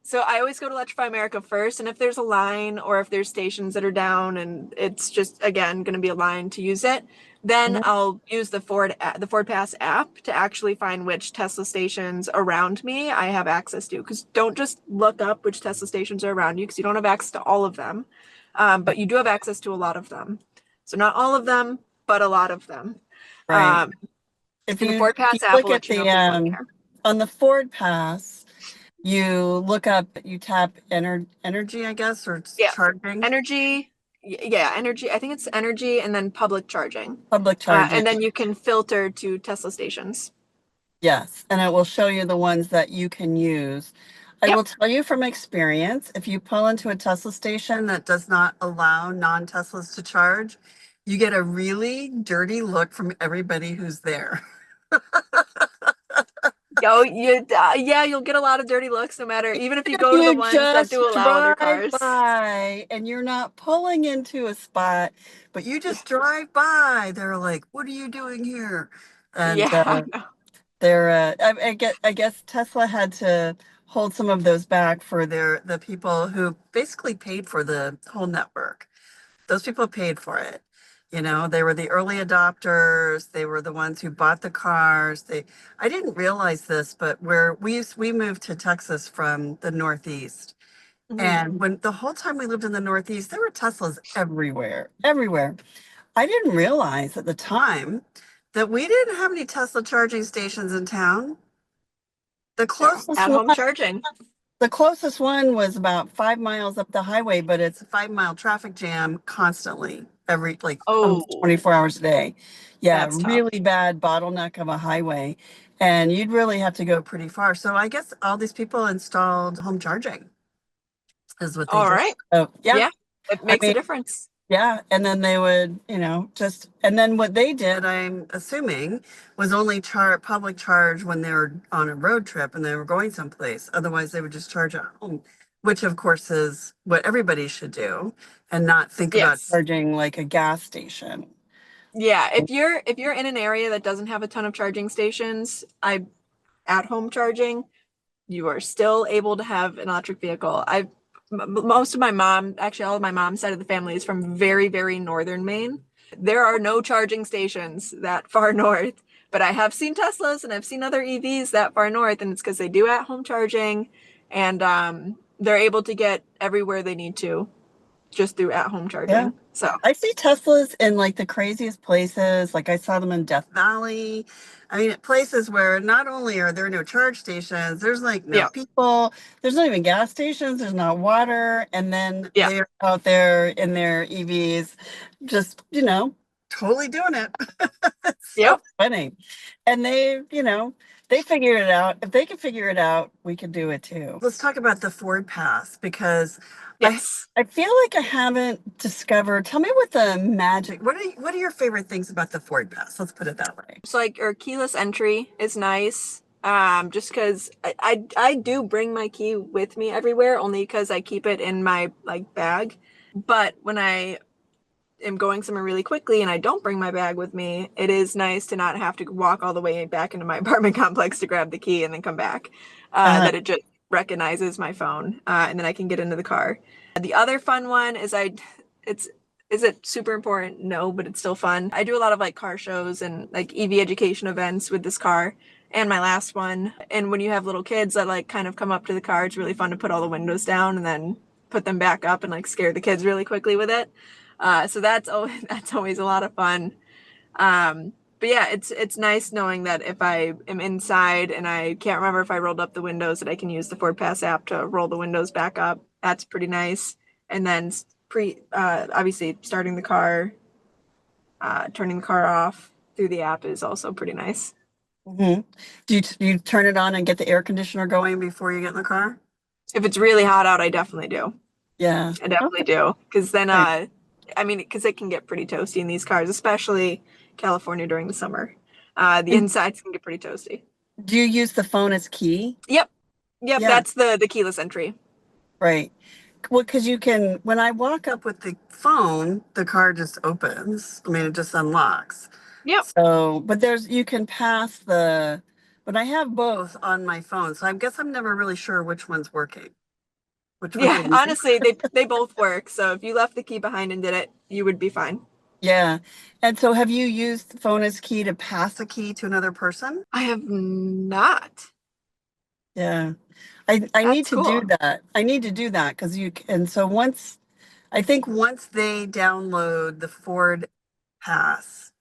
So I always go to Electrify America first, and if there's a line or if there's stations that are down and it's just, again, going to be a line to use it, then I'll use the Ford Pass app to actually find which Tesla stations around me I have access to. Because don't just look up which Tesla stations are around you, because you don't have access to all of them, but you do have access to a lot of them. So not all of them, but a lot of them. Right. If the Ford Pass app will let you know if there's one there. On the Ford Pass, you look up, you tap energy, I guess, or charging. Energy. Yeah, energy. I think it's energy and then public charging. Public charging. And then you can filter to Tesla stations. Yes, and it will show you the ones that you can use. I will tell you from experience, if you pull into a Tesla station that does not allow non-Teslas to charge, you get a really dirty look from everybody who's there. You'll get a lot of dirty looks no matter, even if you go to the ones that do allow other cars. By and you're not pulling into a spot, but you just drive by. They're like, "What are you doing here?" And I guess Tesla had to hold some of those back for the people who basically paid for the whole network. Those people paid for it. You know, they were the early adopters. They were the ones who bought the cars. I didn't realize this, but we moved to Texas from the Northeast. And when the whole time we lived in the Northeast, there were Teslas everywhere, everywhere. I didn't realize at the time that we didn't have any Tesla charging stations in town. The closest at-home charging. The closest one was about 5 miles up the highway, but it's a 5-mile traffic jam constantly, almost 24 hours a day. Yeah, really bad bottleneck of a highway. And you'd really have to go pretty far. So I guess all these people installed home charging is what they did. All right. So, yeah. It makes a difference. Yeah, and then they would, and then what they did, I'm assuming, was only public charge when they were on a road trip and they were going someplace. Otherwise, they would just charge at home, which of course is what everybody should do, and not think about charging like a gas station. Yeah, if you're in an area that doesn't have a ton of charging stations, at home charging, you are still able to have an electric vehicle. Most of all of my mom's side of the family is from very, very northern Maine. There are no charging stations that far north, but I have seen Teslas and I've seen other EVs that far north, and it's because they do at-home charging, and they're able to get everywhere they need to just through at-home charging. Yeah. So I see Teslas in like the craziest places. Like I saw them in Death Valley. I mean, places where not only are there no charge stations, there's like no people, there's not even gas stations, there's not water. And then they're out there in their EVs, just, totally doing it. It's so funny. And they figured it out. If they can figure it out, we can do it too. Let's talk about the Ford Pass, because I feel like I haven't discovered. Tell me what the magic. What are your favorite things about the Ford Pass? Let's put it that way. So like our keyless entry is nice. Just because I do bring my key with me everywhere, only because I keep it in my bag. But when I am going somewhere really quickly and I don't bring my bag with me, it is nice to not have to walk all the way back into my apartment complex to grab the key and then come back. That it just recognizes my phone, and then I can get into the car. The other fun one is is it super important? No, but it's still fun. I do a lot of like car shows and like EV education events with this car and my last one. And when you have little kids that like kind of come up to the car, it's really fun to put all the windows down and then put them back up and like scare the kids really quickly with it. So that's always a lot of fun. But yeah, it's nice knowing that if I am inside and I can't remember if I rolled up the windows, that I can use the Ford Pass app to roll the windows back up. That's pretty nice. And then obviously starting the car, turning the car off through the app is also pretty nice. Mm-hmm. Do you turn it on and get the air conditioner going before you get in the car? If it's really hot out, I definitely do. Yeah. I definitely Okay. do. Because then, Right. I mean, because it can get pretty toasty in these cars, especially California during the summer. The And insides can get pretty toasty. do you use the phone as key? Yep. Yeah, That's the keyless entry. right. Well, because you can, when I walk up with the phone, the car just opens. I mean, it just unlocks. Yep. So, but you can pass but I have both on my phone. So I guess I'm never really sure which one's working, which one's Yeah, working. honestly, they both work. So if you left the key behind and did it, you would be fine. Yeah. And so have you used the phone as key to pass a key to another person? I have not. Yeah. I need That's to do cool. that. I need to do that because and so I think once they download the Ford Pass,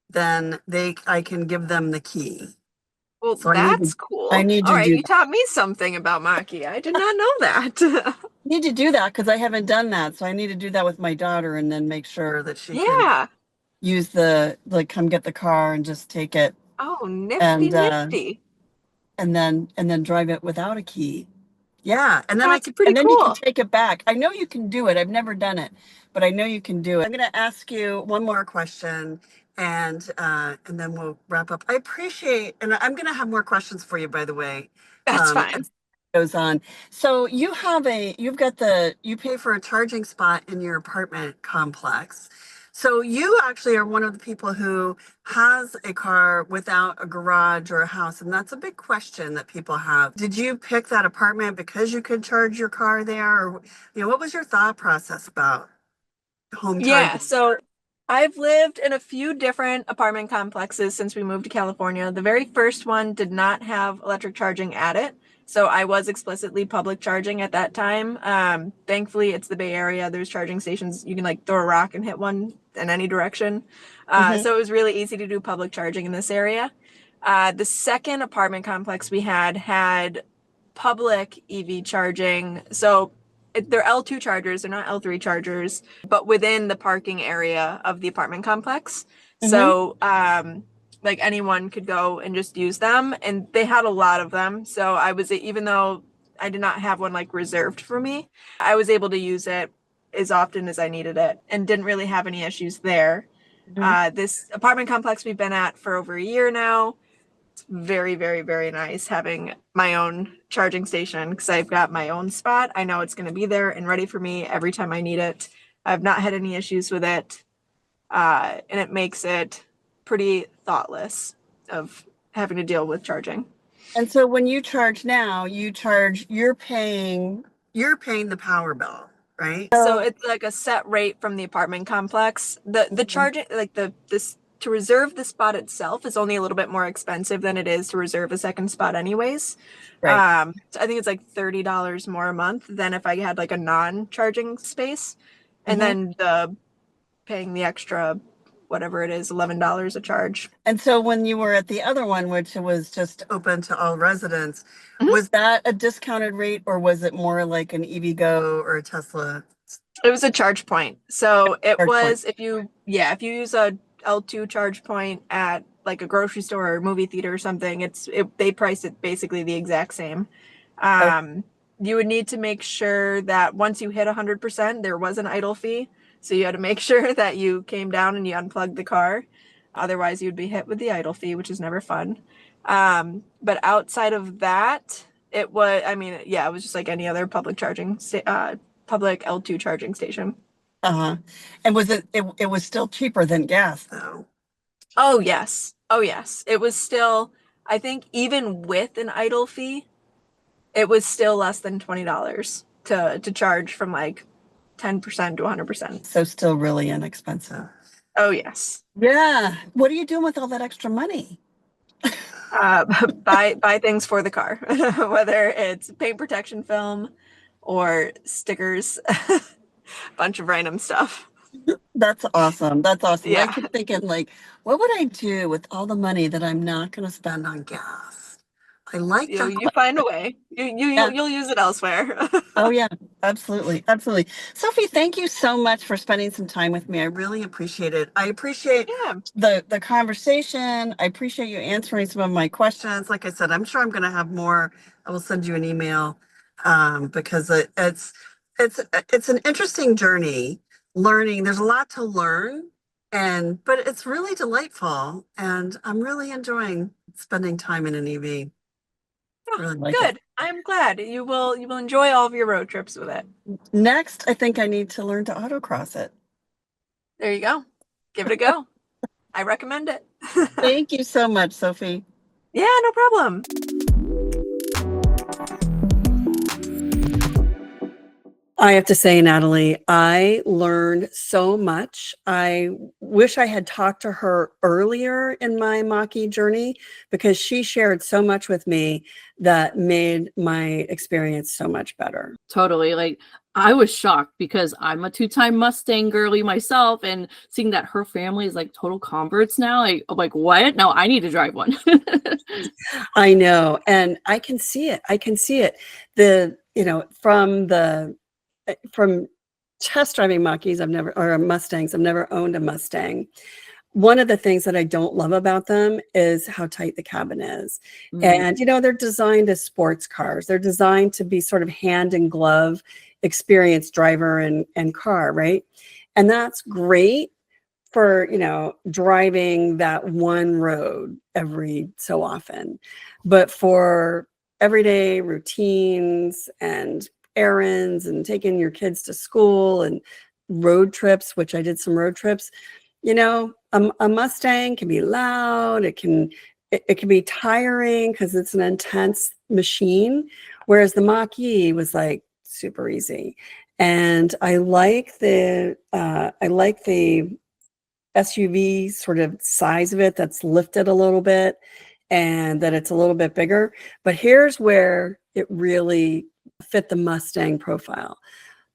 then I can give them the key. Well, So that's I cool. need All to right, do you that. taught me something about Mach-E. I did not know that. I need to do that because I haven't done that. So I need to do that with my daughter and then make sure that she can Yeah. use come get the car and just take it Oh, nifty, and nifty. and then drive it without a key. Yeah, and then That's pretty and then you can cool. take it back. I know you can do it. I've never done it, but I know you can do it. I'm going to ask you one more question, and then we'll wrap up. I appreciate, and I'm going to have more questions for you, by the way, That's as fine. it goes on. So you pay for a charging spot in your apartment complex. So you actually are one of the people who has a car without a garage or a house? And that's a big question that people have. Did you pick that apartment because you could charge your car there? Or, what was your thought process about home Yeah, charging? so I've lived in a few different apartment complexes since we moved to California. The very first one did not have electric charging at it. So I was explicitly public charging at that time. Thankfully, it's the Bay Area. There's charging stations. You can like throw a rock and hit one in any direction. Hmm. So it was really easy to do public charging in this area. The second apartment complex we had public EV charging. So they're L2 chargers, they're not L3 chargers, but within the parking area of the apartment complex. Hmm. So, like anyone could go and just use them, and they had a lot of them. So even though I did not have one like reserved for me, I was able to use it as often as I needed it and didn't really have any issues there. Hmm. This apartment complex we've been at for over a year now. It's very, very, very nice having my own charging station because I've got my own spot. I know it's going to be there and ready for me every time I need it. I've not had any issues with it, and it makes it pretty thoughtless of having to deal with charging. And so when you charge now, you're paying the power bill, right? So So, it's like a set rate from the apartment complex. The mhm, charging, like this to reserve the spot itself is only a little bit more expensive than it is to reserve a second spot anyways. right. So I think it's like $30 more a month than if I had like a non-charging space. And Hmm. then the paying the extra whatever it is, $11 a charge. And so when you were at the other one, which was just open to all residents, Mhm. was that a discounted rate or was it more like an EVgo or a Tesla It was a charge point. So it charge point? was if you use a L2 charge point at like a grocery store or movie theater or something, they price it basically the exact same. Oh, Um, you would need to make sure that once you hit 100%, there was an idle fee. So you had to make sure that you came down and you unplugged the car. Otherwise, you'd be hit with the idle fee, which is never fun. But outside of that, it was just like any other public L2 charging station. uh-huh. And it was still cheaper than gas though. Oh, yes. Oh, yes. It was still, I think, even with an idle fee, it was still less than $20 to charge from like 10% to 100%. So still really inexpensive. Oh yes. Yeah. What are you doing with all that extra money? Buy things for the car, whether it's paint protection film or stickers, bunch of random stuff. That's awesome. That's awesome. I Yeah. keep thinking, like, what would I do with all the money that I'm not going to spend on gas? I like that. You find a way. You'll use it elsewhere. Oh yeah, absolutely. Absolutely. Sophie, thank you so much for spending some time with me. I really appreciate it. I appreciate Yeah. the conversation. I appreciate you answering some of my questions. Like I said, I'm sure I'm going to have more. I will send you an email because it's an interesting journey learning. There's a lot to learn but it's really delightful and I'm really enjoying spending time in an EV. Really like Good. it. I'm glad you will enjoy all of your road trips with it. Next, I think I need to learn to autocross it. There you go. Give it a go. I recommend it. Thank you so much, Sophie. Yeah, no problem. I have to say, Natalie, I learned so much. I wish I had talked to her earlier in my Mach-E journey because she shared so much with me that made my experience so much better. Totally. Like, I was shocked because I'm a 2-time Mustang girly myself, and seeing that her family is like total converts now, I'm like, what? No, I need to drive one. I know. And I can see it. I can see it. From test driving Mach-E's, or Mustangs, I've never owned a Mustang. One of the things that I don't love about them is how tight the cabin is. And, they're designed as sports cars. They're designed to be sort of hand in glove experienced driver and car, right? And that's great for, driving that one road every so often. But for everyday routines and errands and taking your kids to school and road trips, which I did some road trips, a Mustang can be loud. It can be tiring because it's an intense machine, whereas the Mach-E was like super easy. And I like the SUV sort of size of it that's lifted a little bit and that it's a little bit bigger. But here's where it really fit the Mustang profile.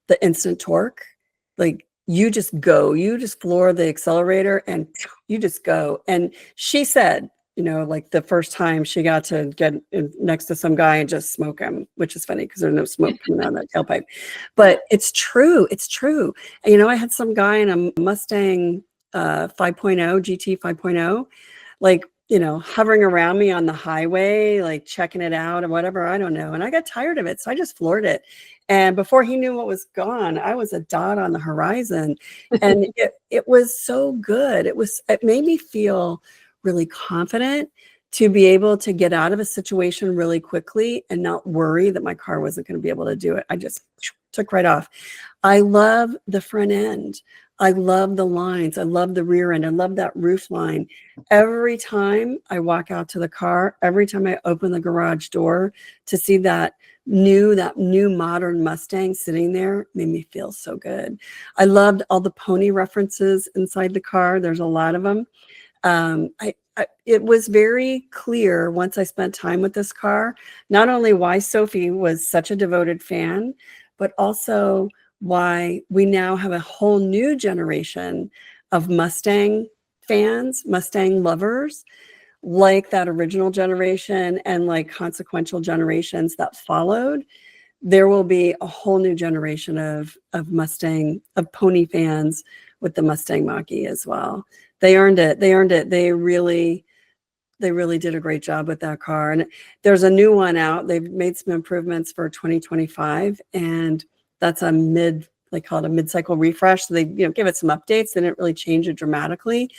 The instant torque, like you just floor the accelerator and you just go. And she said, like the first time she got to get next to some guy and just smoke him, which is funny because there's no smoke coming out of that tailpipe. But it's true. It's true. I had some guy in a Mustang 5.0, GT 5.0, like, hovering around me on the highway, like checking it out or whatever, I don't know. And I got tired of it. So I just floored it. And before he knew what was gone, I was a dot on the horizon. And it was so good. It made me feel really confident to be able to get out of a situation really quickly and not worry that my car wasn't going to be able to do it. I just took right off. I love the front end. I love the lines. I love the rear end. I love that roof line. Every time I walk out to the car, every time I open the garage door to see that new modern Mustang sitting there made me feel so good. I loved all the pony references inside the car. There's a lot of them. It was very clear once I spent time with this car, not only why Sophie was such a devoted fan, but also why we now have a whole new generation of Mustang fans, Mustang lovers, like that original generation and like consequential generations that followed. There will be a whole new generation of pony fans with the Mustang Mach-E as well. They earned it. They really did a great job with that car. And there's a new one out. They've made some improvements for 2025, and that's they call it a mid-cycle refresh. So they, give it some updates. They didn't really change it dramatically,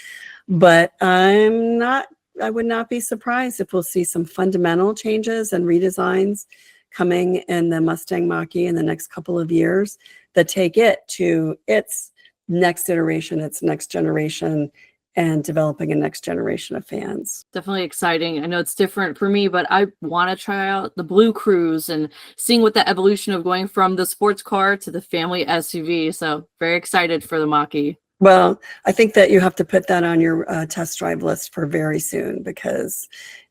but I would not be surprised if we'll see some fundamental changes and redesigns coming in the Mustang Mach-E in the next couple of years that take it to its next iteration, its next generation, and developing a next generation of fans. Definitely exciting. I know it's different for me, but I want to try out the Blue Cruise and seeing what the evolution of going from the sports car to the family SUV. So very excited for the Mach-E. Well, I think that you have to put that on your test drive list for very soon, because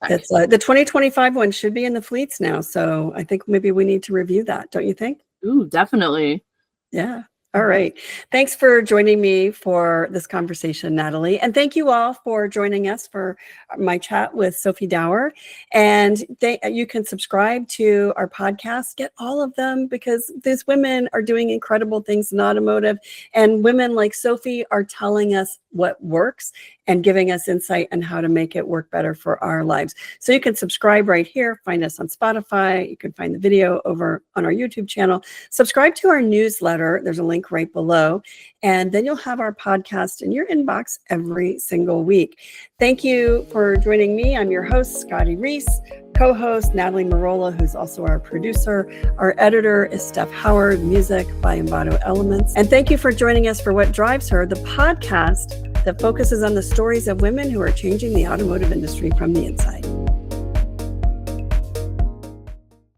it's the 2025 one should be in the fleets now. So I think maybe we need to review that. Don't you think? Ooh, definitely. Yeah. All right. Thanks for joining me for this conversation, Natalie. And thank you all for joining us for my chat with Sophie Dower. And you can subscribe to our podcast, get all of them, because these women are doing incredible things in automotive. And women like Sophie are telling us what works and giving us insight on how to make it work better for our lives. So you can subscribe right here, find us on Spotify. You can find the video over on our YouTube channel. Subscribe to our newsletter. There's a link right below. And then you'll have our podcast in your inbox every single week. Thank you for joining me. I'm your host, Scotty Reiss. Co-host Natalie Merola, who's also our producer. Our editor is Steph Howard, music by Envato Elements. And thank you for joining us for What Drives Her, the podcast that focuses on the stories of women who are changing the automotive industry from the inside.